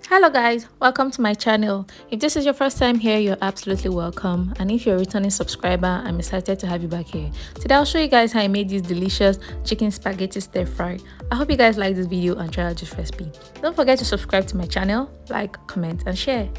Hello guys, welcome to my channel. If this is your first time here, you're absolutely welcome, and if you're a returning subscriber, I'm excited to have you back here. Today I'll show you guys how I made this delicious chicken spaghetti stir fry. I hope you guys like this video and try out this recipe. Don't forget to subscribe to my channel, like, comment and share.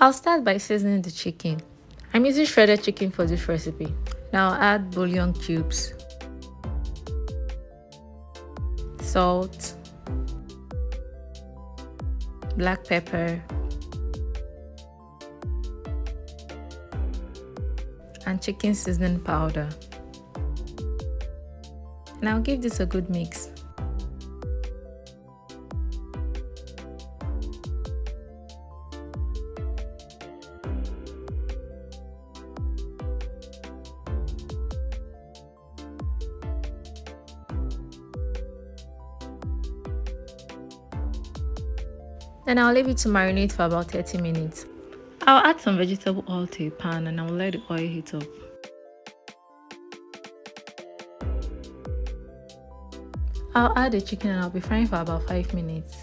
I'll start by seasoning the chicken. I'm using shredded chicken for this recipe. Now I'll add bouillon cubes, salt, black pepper, and chicken seasoning powder. And I'll give this a good mix. Then I'll leave it to marinate for about 30 minutes. I'll add some vegetable oil to a pan and I'll let the oil heat up. I'll add the chicken and I'll be frying for about 5 minutes.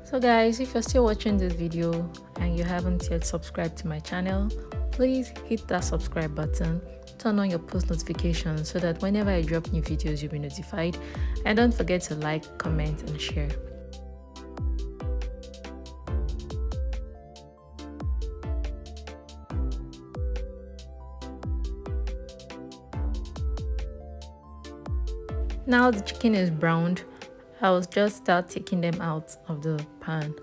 So guys, if you're still watching this video and you haven't yet subscribed to my channel, please hit that subscribe button, turn on your post notifications so that whenever I drop new videos you'll be notified, and don't forget to like, comment and share. Now the chicken is browned, I'll just start taking them out of the pan.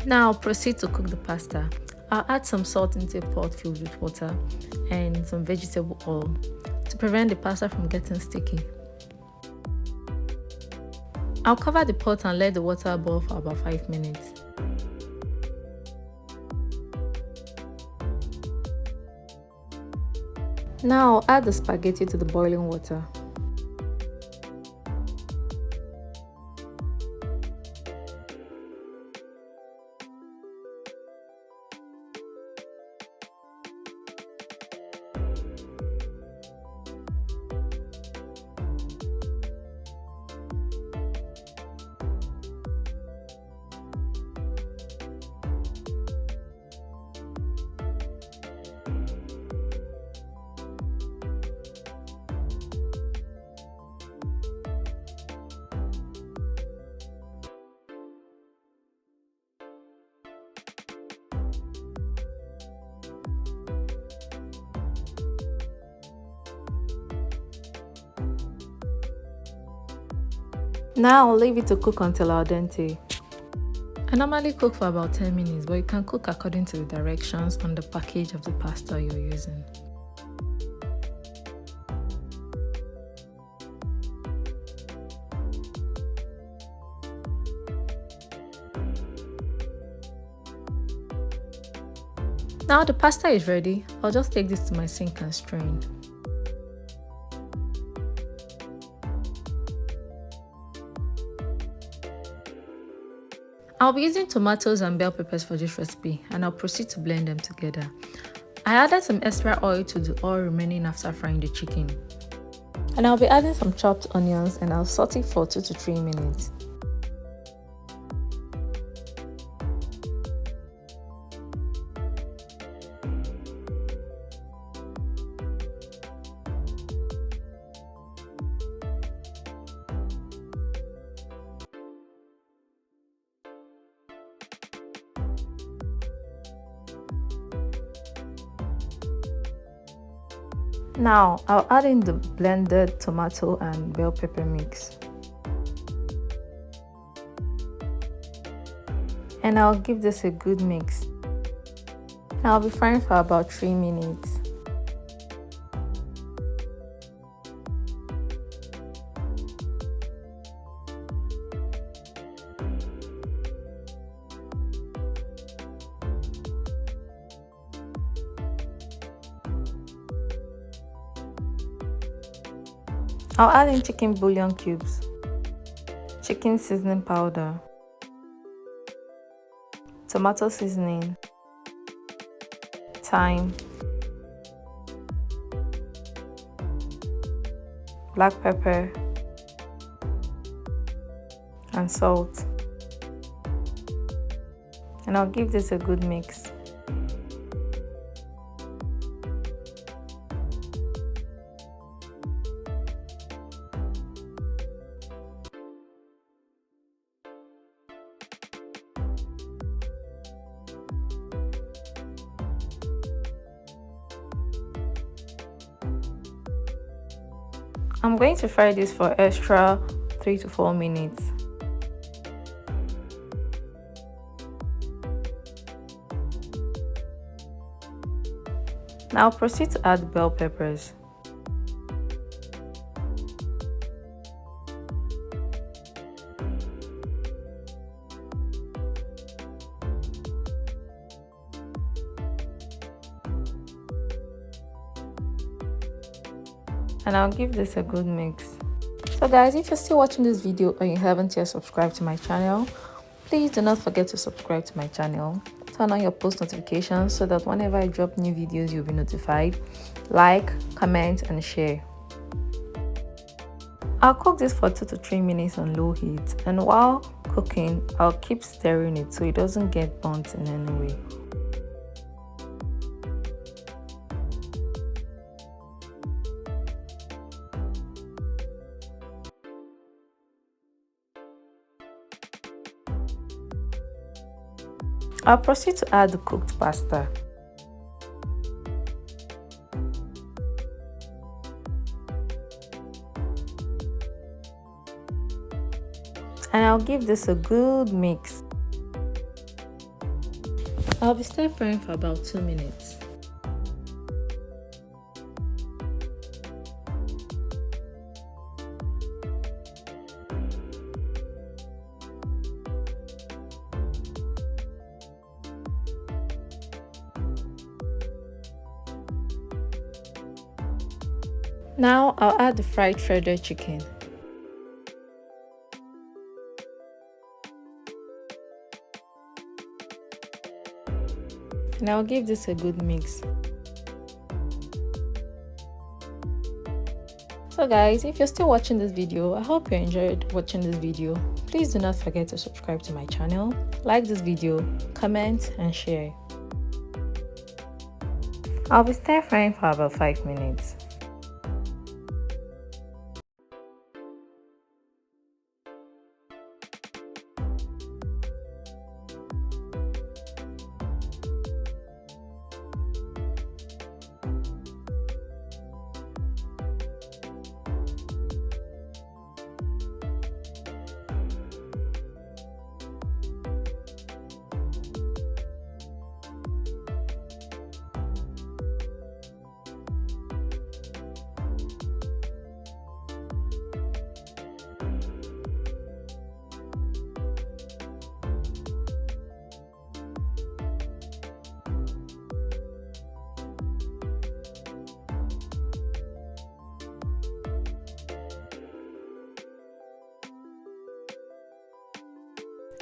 Now proceed to cook the pasta. I'll add some salt into a pot filled with water and some vegetable oil to prevent the pasta from getting sticky. I'll cover the pot and let the water boil for about 5 minutes. Now I'll add the spaghetti to the boiling water. Now I'll leave it to cook until al dente. I normally cook for about 10 minutes, but you can cook according to the directions on the package of the pasta you're using. Now the pasta is ready. I'll just take this to my sink and strain. I'll be using tomatoes and bell peppers for this recipe and I'll proceed to blend them together. I added some extra oil to the oil remaining after frying the chicken. And I'll be adding some chopped onions and I'll saute for 2 to 3 minutes. Now, I'll add in the blended tomato and bell pepper mix. And I'll give this a good mix. And I'll be frying for about 3 minutes. I'll add in chicken bouillon cubes, chicken seasoning powder, tomato seasoning, thyme, black pepper, and salt. And I'll give this a good mix. I'm going to fry this for extra 3 to 4 minutes. Now proceed to add bell peppers. And I'll give this a good mix. So guys, if you're still watching this video or you haven't yet subscribed to my channel, please do not forget to subscribe to my channel. Turn on your post notifications so that whenever I drop new videos, you'll be notified. Like, comment, and share. I'll cook this for 2 to 3 minutes on low heat, and while cooking, I'll keep stirring it so it doesn't get burnt in any way. I'll proceed to add the cooked pasta. And I'll give this a good mix. I'll be stir frying for about 2 minutes. Now I'll add the fried shredded chicken. And I'll give this a good mix. So guys, if you're still watching this video, I hope you enjoyed watching this video. Please do not forget to subscribe to my channel, like this video, comment, and share. I'll be stir frying for about 5 minutes.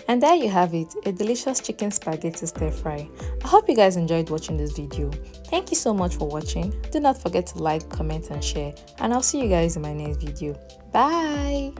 And there you have it, a delicious chicken spaghetti stir fry. I hope you guys enjoyed watching this video. Thank you so much for watching. Do not forget to like, comment and share, and I'll see you guys in my next video. Bye.